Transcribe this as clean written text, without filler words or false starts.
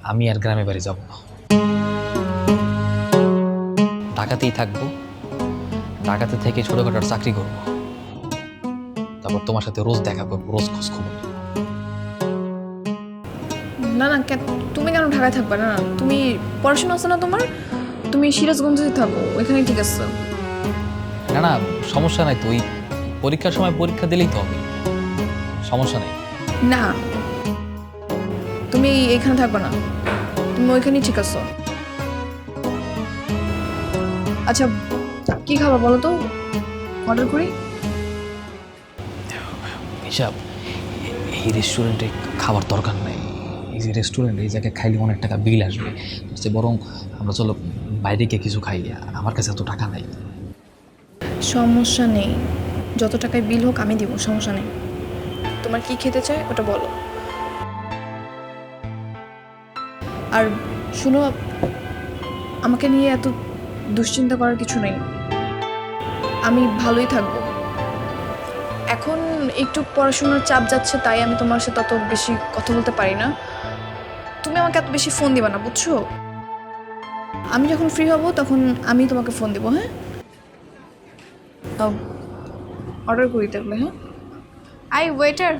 আমি আর গ্রামে বাড়ি যাব না, ঢাকাতেই থাকবো। ঢাকাতে থেকে ছোটখাটো চাকরি করবো, তারপর তোমার সাথে রোজ দেখা করবো, রোজ খোঁজ খবর নেবো। না না, তুমি কেন ঢাকায় থাকবে? না না, তুমি পড়াশোনা আছে না তোমার, তুমি সিরাজগঞ্জে থাকো, ওইখানে ঠিক আছে। না না, সমস্যা নাই তো, ওই পরীক্ষার সময় পরীক্ষা দিলেই তো হবে, সমস্যা নেই। না, তুমি এইখানে থাকবে না, তুমি ওইখানেই ঠিক আছো। আচ্ছা, কি খাবার বলো তো, অর্ডার করি? হিসাব, এই রেস্টুরেন্টে খাবার দরকার নাই। এই যে রেস্টুরেন্ট, এই জায়গায় খাইলে অনেক টাকা বিল আসবে, যে বরং আমরা চলো বাইরে গিয়ে কিছু খাই। আমার কাছে এত টাকা নাই। সমস্যা নেই, যত টাকায় বিল হোক আমি দিব, সমস্যা নেই। তোমার কি খেতে চাই ওটা বলো। আর শুনো, আমাকে নিয়ে এত দুশ্চিন্তা করার কিছু নেই, আমি ভালোই থাকবো। এখন একটু পড়াশোনার চাপ যাচ্ছে, তাই আমি তোমার সাথে তত বেশি কথা বলতে পারি না। তুমি আমাকে এত বেশি ফোন দিবা না, বুঝছো? আমি যখন ফ্রি হব তখন আমি তোমাকে ফোন দিব। হ্যাঁ, অর্ডার করি তাহলে। হ্যাঁ, আই ওয়েটার।